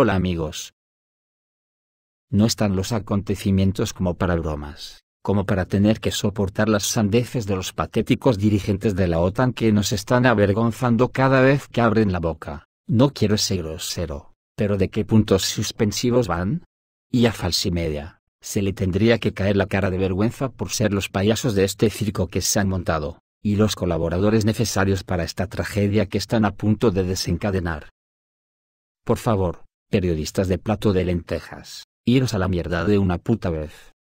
Hola amigos. No están los acontecimientos como para bromas, como para tener que soportar las sandeces de los patéticos dirigentes de la OTAN que nos están avergonzando cada vez que abren la boca. No quiero ser grosero, pero ¿de qué puntos suspensivos van? Y a Falsimedia, se le tendría que caer la cara de vergüenza por ser los payasos de este circo que se han montado, y los colaboradores necesarios para esta tragedia que están a punto de desencadenar. Por favor, periodistas de plato de lentejas, iros a la mierda de una puta vez.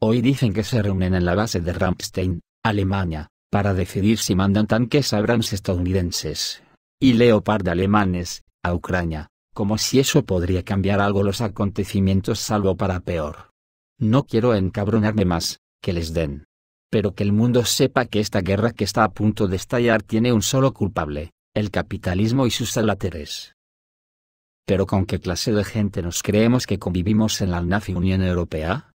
Hoy dicen que se reúnen en la base de Ramstein, Alemania, para decidir si mandan tanques Abrams estadounidenses y Leopard alemanes a Ucrania, como si eso podría cambiar algo los acontecimientos salvo para peor. No quiero encabronarme más, que les den. Pero que el mundo sepa que esta guerra que está a punto de estallar tiene un solo culpable, el capitalismo y sus alateres. ¿Pero con qué clase de gente nos creemos que convivimos en la nazi Unión Europea?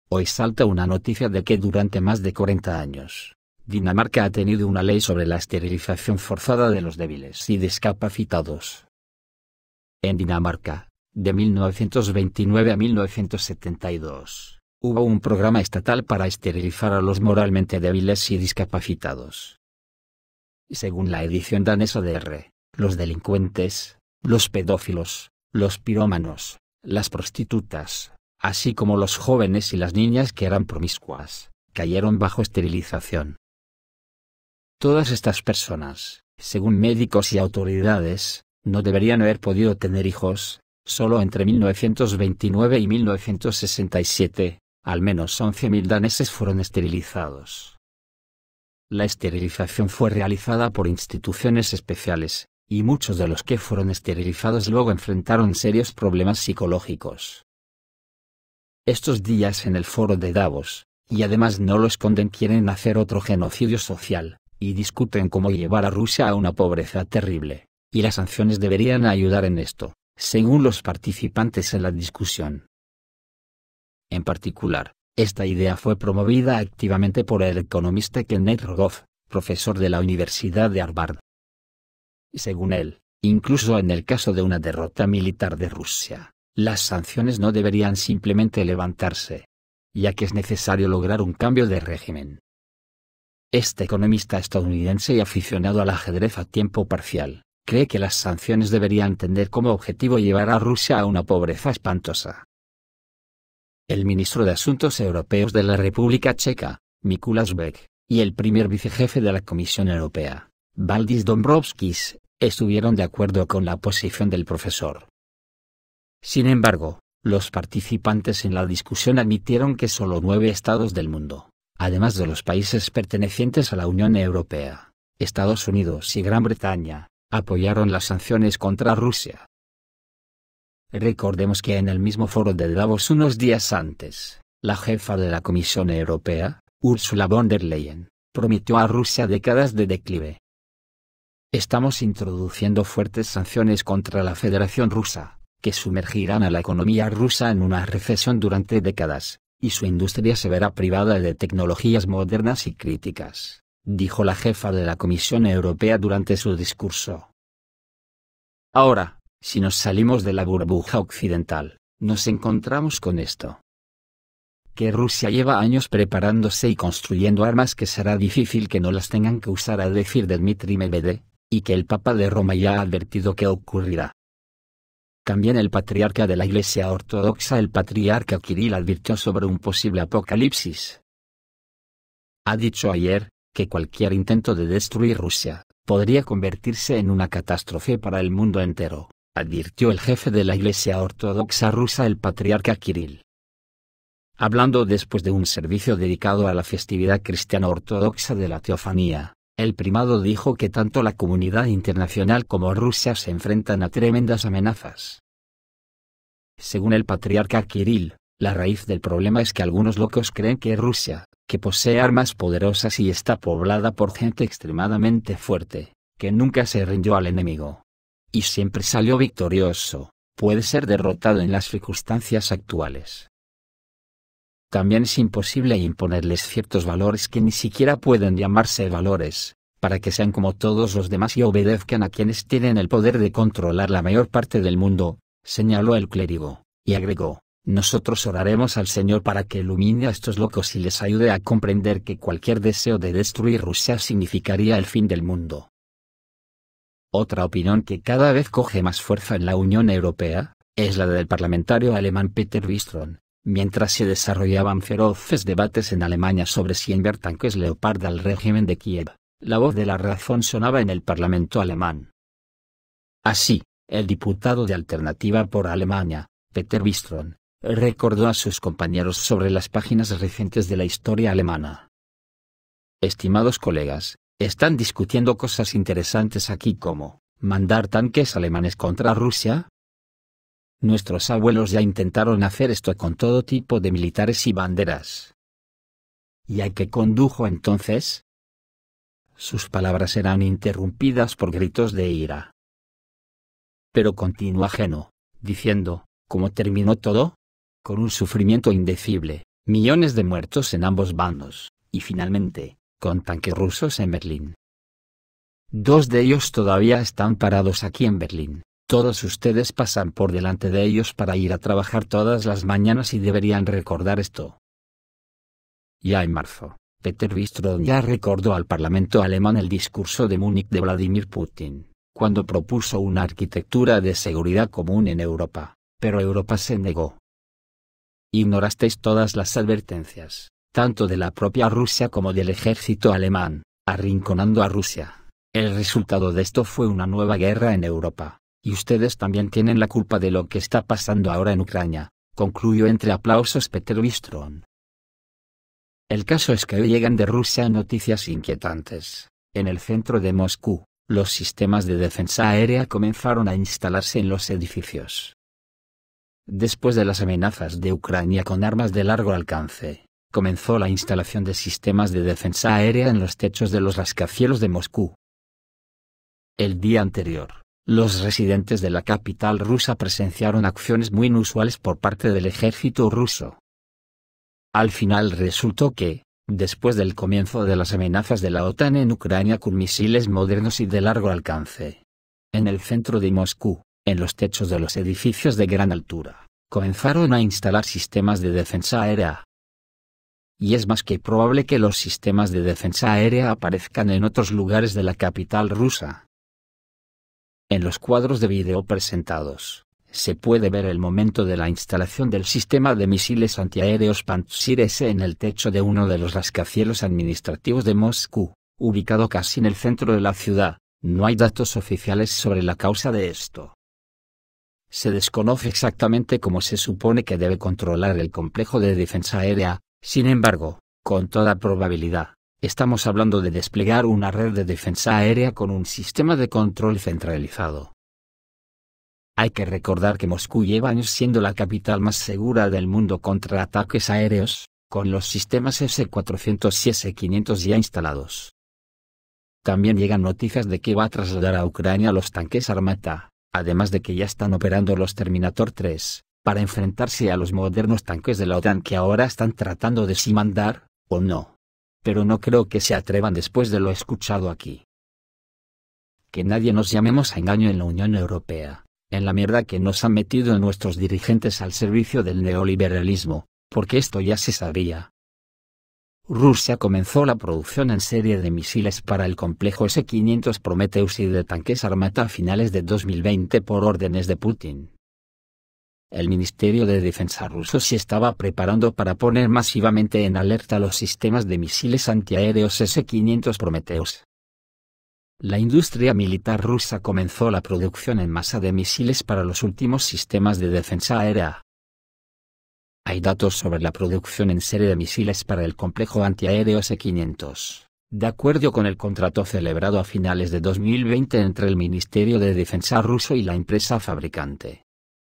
Hoy salta una noticia de que durante más de 40 años, Dinamarca ha tenido una ley sobre la esterilización forzada de los débiles y discapacitados. En Dinamarca, de 1929 a 1972, hubo un programa estatal para esterilizar a los moralmente débiles y discapacitados. Según la edición danesa de R, los delincuentes, los pedófilos, los pirómanos, las prostitutas, así como los jóvenes y las niñas que eran promiscuas, cayeron bajo esterilización. Todas estas personas, según médicos y autoridades, no deberían haber podido tener hijos. Solo entre 1929 y 1967, al menos 11.000 daneses fueron esterilizados. La esterilización fue realizada por instituciones especiales, y muchos de los que fueron esterilizados luego enfrentaron serios problemas psicológicos. Estos días en el foro de Davos, y además no lo esconden, quieren hacer otro genocidio social, y discuten cómo llevar a Rusia a una pobreza terrible, y las sanciones deberían ayudar en esto, según los participantes en la discusión. En particular, esta idea fue promovida activamente por el economista Kenneth Rogoff, profesor de la Universidad de Harvard. Según él, incluso en el caso de una derrota militar de Rusia, las sanciones no deberían simplemente levantarse, ya que es necesario lograr un cambio de régimen. Este economista estadounidense y aficionado al ajedrez a tiempo parcial, cree que las sanciones deberían tener como objetivo llevar a Rusia a una pobreza espantosa. El ministro de Asuntos Europeos de la República Checa, Mikuláš Bek, y el primer vicejefe de la Comisión Europea, Valdis Dombrovskis, estuvieron de acuerdo con la posición del profesor. Sin embargo, los participantes en la discusión admitieron que solo 9 estados del mundo, además de los países pertenecientes a la Unión Europea, Estados Unidos y Gran Bretaña, apoyaron las sanciones contra Rusia. Recordemos que en el mismo foro de Davos unos días antes, la jefa de la Comisión Europea, Ursula von der Leyen, prometió a Rusia décadas de declive. Estamos introduciendo fuertes sanciones contra la Federación Rusa, que sumergirán a la economía rusa en una recesión durante décadas, y su industria se verá privada de tecnologías modernas y críticas, dijo la jefa de la Comisión Europea durante su discurso. Ahora, si nos salimos de la burbuja occidental, nos encontramos con esto. Que Rusia lleva años preparándose y construyendo armas que será difícil que no las tengan que usar, a decir de Dmitry Medvedev, y que el Papa de Roma ya ha advertido que ocurrirá. También el patriarca de la Iglesia Ortodoxa, el patriarca Kirill, advirtió sobre un posible apocalipsis. Ha dicho ayer, que cualquier intento de destruir Rusia, podría convertirse en una catástrofe para el mundo entero, advirtió el jefe de la Iglesia Ortodoxa rusa, el patriarca Kirill. Hablando después de un servicio dedicado a la festividad cristiana ortodoxa de la Teofanía, el primado dijo que tanto la comunidad internacional como Rusia se enfrentan a tremendas amenazas. Según el patriarca Kirill, la raíz del problema es que algunos locos creen que Rusia, que posee armas poderosas y está poblada por gente extremadamente fuerte, que nunca se rindió al enemigo, y siempre salió victorioso, puede ser derrotado en las circunstancias actuales. También es imposible imponerles ciertos valores que ni siquiera pueden llamarse valores, para que sean como todos los demás y obedezcan a quienes tienen el poder de controlar la mayor parte del mundo, señaló el clérigo, y agregó: nosotros oraremos al Señor para que ilumine a estos locos y les ayude a comprender que cualquier deseo de destruir Rusia significaría el fin del mundo. Otra opinión que cada vez coge más fuerza en la Unión Europea, es la del parlamentario alemán Peter Bistron. Mientras se desarrollaban feroces debates en Alemania sobre si enviar tanques Leopard al régimen de Kiev, la voz de la razón sonaba en el Parlamento alemán. Así, el diputado de Alternativa por Alemania, Peter Bistron, recordó a sus compañeros sobre las páginas recientes de la historia alemana. Estimados colegas, están discutiendo cosas interesantes aquí como, ¿mandar tanques alemanes contra Rusia? Nuestros abuelos ya intentaron hacer esto con todo tipo de militares y banderas. ¿Y a qué condujo entonces? Sus palabras eran interrumpidas por gritos de ira. Pero continuó ajeno, diciendo, ¿cómo terminó todo? Con un sufrimiento indecible, millones de muertos en ambos bandos, y finalmente, con tanques rusos en Berlín. 2 de ellos todavía están parados aquí en Berlín. Todos ustedes pasan por delante de ellos para ir a trabajar todas las mañanas y deberían recordar esto. Ya en marzo, Peter Bistron ya recordó al Parlamento alemán el discurso de Múnich de Vladimir Putin, cuando propuso una arquitectura de seguridad común en Europa, pero Europa se negó. Ignorasteis todas las advertencias, tanto de la propia Rusia como del ejército alemán, arrinconando a Rusia. El resultado de esto fue una nueva guerra en Europa. Y ustedes también tienen la culpa de lo que está pasando ahora en Ucrania, concluyó entre aplausos Peter Bistron. El caso es que hoy llegan de Rusia noticias inquietantes. En el centro de Moscú, los sistemas de defensa aérea comenzaron a instalarse en los edificios. Después de las amenazas de Ucrania con armas de largo alcance, comenzó la instalación de sistemas de defensa aérea en los techos de los rascacielos de Moscú. El día anterior, los residentes de la capital rusa presenciaron acciones muy inusuales por parte del ejército ruso. Al final resultó que, después del comienzo de las amenazas de la OTAN en Ucrania con misiles modernos y de largo alcance, en el centro de Moscú, en los techos de los edificios de gran altura, comenzaron a instalar sistemas de defensa aérea. Y es más que probable que los sistemas de defensa aérea aparezcan en otros lugares de la capital rusa. En los cuadros de vídeo presentados, se puede ver el momento de la instalación del sistema de misiles antiaéreos Pantsir-S en el techo de uno de los rascacielos administrativos de Moscú, ubicado casi en el centro de la ciudad. No hay datos oficiales sobre la causa de esto. Se desconoce exactamente cómo se supone que debe controlar el complejo de defensa aérea, sin embargo, con toda probabilidad, estamos hablando de desplegar una red de defensa aérea con un sistema de control centralizado. Hay que recordar que Moscú lleva años siendo la capital más segura del mundo contra ataques aéreos, con los sistemas S-400 y S-500 ya instalados. También llegan noticias de que va a trasladar a Ucrania los tanques Armata, además de que ya están operando los Terminator 3, para enfrentarse a los modernos tanques de la OTAN que ahora están tratando de si mandar, o no. Pero no creo que se atrevan después de lo escuchado aquí. Que nadie nos llamemos a engaño en la Unión Europea, en la mierda que nos han metido nuestros dirigentes al servicio del neoliberalismo, porque esto ya se sabía. Rusia comenzó la producción en serie de misiles para el complejo S-500 Prometheus y de tanques Armata a finales de 2020 por órdenes de Putin. El Ministerio de Defensa ruso se estaba preparando para poner masivamente en alerta los sistemas de misiles antiaéreos S-500 Prometheus. La industria militar rusa comenzó la producción en masa de misiles para los últimos sistemas de defensa aérea. Hay datos sobre la producción en serie de misiles para el complejo antiaéreo S-500, de acuerdo con el contrato celebrado a finales de 2020 entre el Ministerio de Defensa ruso y la empresa fabricante.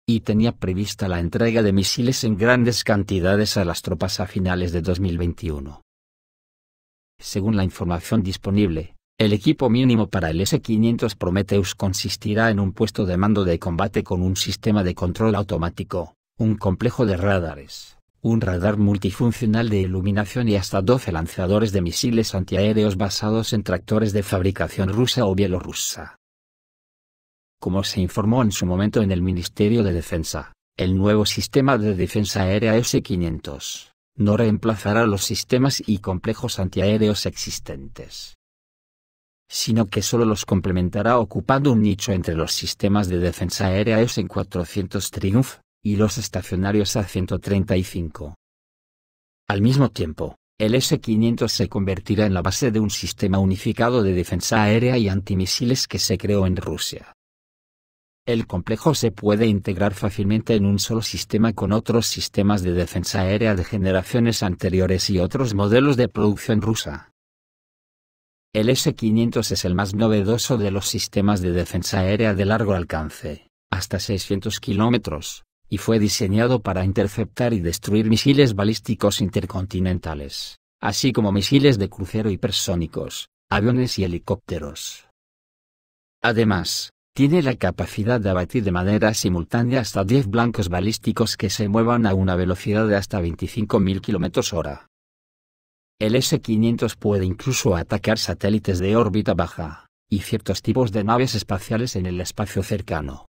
Y tenía prevista la entrega de misiles en grandes cantidades a las tropas a finales de 2021. Según la información disponible, el equipo mínimo para el S-500 Prometheus consistirá en un puesto de mando de combate con un sistema de control automático, un complejo de radares, un radar multifuncional de iluminación y hasta 12 lanzadores de misiles antiaéreos basados en tractores de fabricación rusa o bielorrusa. Como se informó en su momento en el Ministerio de Defensa, el nuevo sistema de defensa aérea S-500 no reemplazará los sistemas y complejos antiaéreos existentes, sino que solo los complementará ocupando un nicho entre los sistemas de defensa aérea S-400 Triumph y los estacionarios A-135. Al mismo tiempo, el S-500 se convertirá en la base de un sistema unificado de defensa aérea y antimisiles que se creó en Rusia. El complejo se puede integrar fácilmente en un solo sistema con otros sistemas de defensa aérea de generaciones anteriores y otros modelos de producción rusa. El S-500 es el más novedoso de los sistemas de defensa aérea de largo alcance, hasta 600 kilómetros, y fue diseñado para interceptar y destruir misiles balísticos intercontinentales, así como misiles de crucero hipersónicos, aviones y helicópteros. Además, tiene la capacidad de abatir de manera simultánea hasta 10 blancos balísticos que se muevan a una velocidad de hasta 25.000 km/h. El S-500 puede incluso atacar satélites de órbita baja, y ciertos tipos de naves espaciales en el espacio cercano.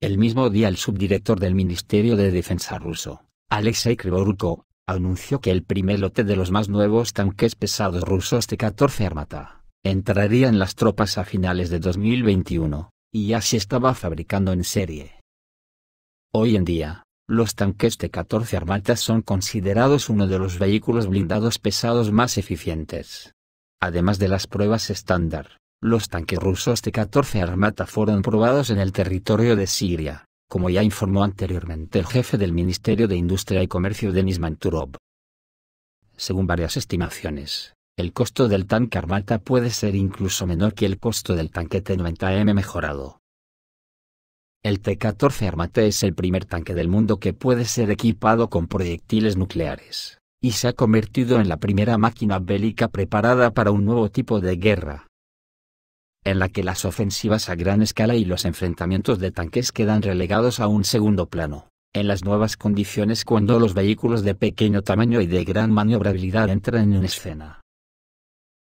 El mismo día el subdirector del Ministerio de Defensa ruso, Alexei Kryvorko, anunció que el primer lote de los más nuevos tanques pesados rusos T-14 Armata entraría en las tropas a finales de 2021, y ya se estaba fabricando en serie. Hoy en día, los tanques T-14 Armata son considerados uno de los vehículos blindados pesados más eficientes. Además de las pruebas estándar, los tanques rusos T-14 Armata fueron probados en el territorio de Siria, como ya informó anteriormente el jefe del Ministerio de Industria y Comercio Denis Manturov. Según varias estimaciones, el costo del tanque Armata puede ser incluso menor que el costo del tanque T-90M mejorado. El T-14 Armata es el primer tanque del mundo que puede ser equipado con proyectiles nucleares, y se ha convertido en la primera máquina bélica preparada para un nuevo tipo de guerra, en la que las ofensivas a gran escala y los enfrentamientos de tanques quedan relegados a un segundo plano, en las nuevas condiciones cuando los vehículos de pequeño tamaño y de gran maniobrabilidad entran en escena.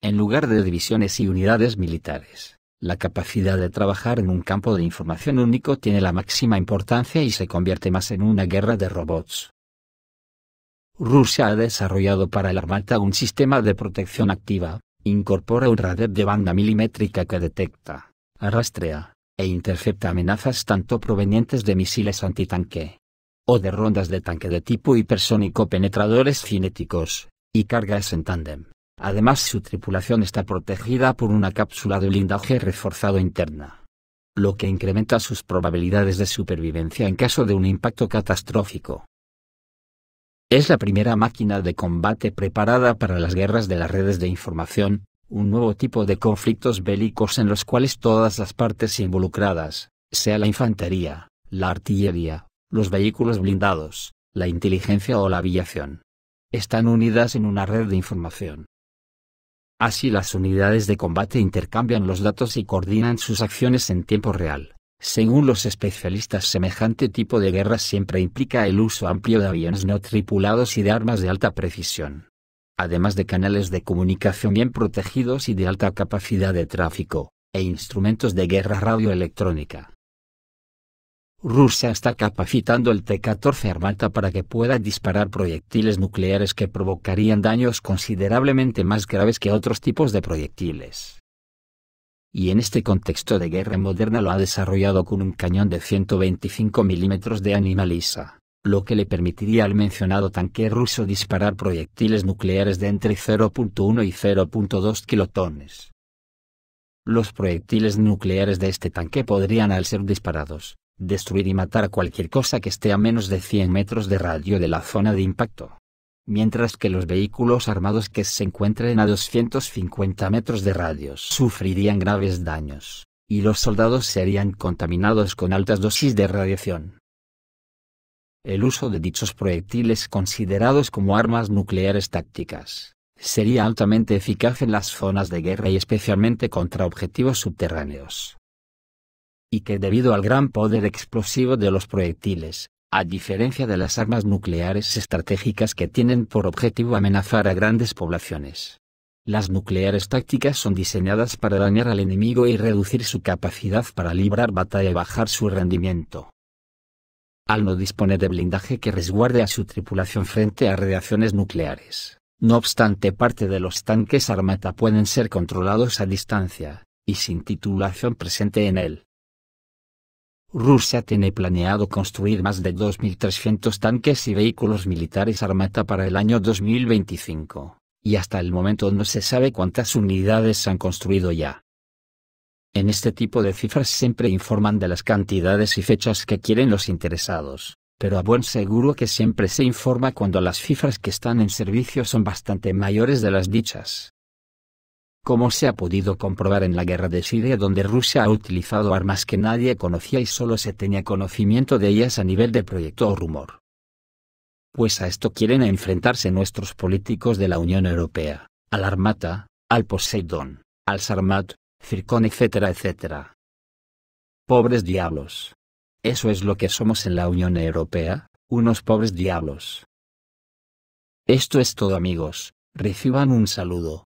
En lugar de divisiones y unidades militares, la capacidad de trabajar en un campo de información único tiene la máxima importancia y se convierte más en una guerra de robots. Rusia ha desarrollado para el Armata un sistema de protección activa. Incorpora un radar de banda milimétrica que detecta, rastrea, e intercepta amenazas tanto provenientes de misiles antitanque, o de rondas de tanque de tipo hipersónico penetradores cinéticos, y cargas en tándem. Además su tripulación está protegida por una cápsula de blindaje reforzado interna, lo que incrementa sus probabilidades de supervivencia en caso de un impacto catastrófico. Es la primera máquina de combate preparada para las guerras de las redes de información, un nuevo tipo de conflictos bélicos en los cuales todas las partes involucradas, sea la infantería, la artillería, los vehículos blindados, la inteligencia o la aviación, están unidas en una red de información. Así las unidades de combate intercambian los datos y coordinan sus acciones en tiempo real. Según los especialistas, semejante tipo de guerra siempre implica el uso amplio de aviones no tripulados y de armas de alta precisión, además de canales de comunicación bien protegidos y de alta capacidad de tráfico, e instrumentos de guerra radioelectrónica. Rusia está capacitando el T-14 Armata para que pueda disparar proyectiles nucleares que provocarían daños considerablemente más graves que otros tipos de proyectiles. Y en este contexto de guerra moderna lo ha desarrollado con un cañón de 125 mm de Animalisa, lo que le permitiría al mencionado tanque ruso disparar proyectiles nucleares de entre 0.1 y 0.2 kilotones. Los proyectiles nucleares de este tanque podrían, al ser disparados, destruir y matar a cualquier cosa que esté a menos de 100 metros de radio de la zona de impacto, mientras que los vehículos armados que se encuentren a 250 metros de radio sufrirían graves daños, y los soldados serían contaminados con altas dosis de radiación. El uso de dichos proyectiles considerados como armas nucleares tácticas sería altamente eficaz en las zonas de guerra y especialmente contra objetivos subterráneos. Y que debido al gran poder explosivo de los proyectiles, A diferencia de las armas nucleares estratégicas que tienen por objetivo amenazar a grandes poblaciones, las nucleares tácticas son diseñadas para dañar al enemigo y reducir su capacidad para librar batalla y bajar su rendimiento. Al no disponer de blindaje que resguarde a su tripulación frente a radiaciones nucleares, no obstante parte de los tanques Armata pueden ser controlados a distancia, y sin tripulación presente en él. Rusia tiene planeado construir más de 2.300 tanques y vehículos militares Armata para el año 2025, y hasta el momento no se sabe cuántas unidades se han construido ya. En este tipo de cifras siempre informan de las cantidades y fechas que quieren los interesados, pero a buen seguro que siempre se informa cuando las cifras que están en servicio son bastante mayores de las dichas. Como se ha podido comprobar en la guerra de Siria, donde Rusia ha utilizado armas que nadie conocía y solo se tenía conocimiento de ellas a nivel de proyecto o rumor. Pues a esto quieren enfrentarse nuestros políticos de la Unión Europea, al Armata, al Poseidón, al Sarmat, Zircon, etcétera, etcétera. Pobres diablos. Eso es lo que somos en la Unión Europea, unos pobres diablos. Esto es todo, amigos, reciban un saludo.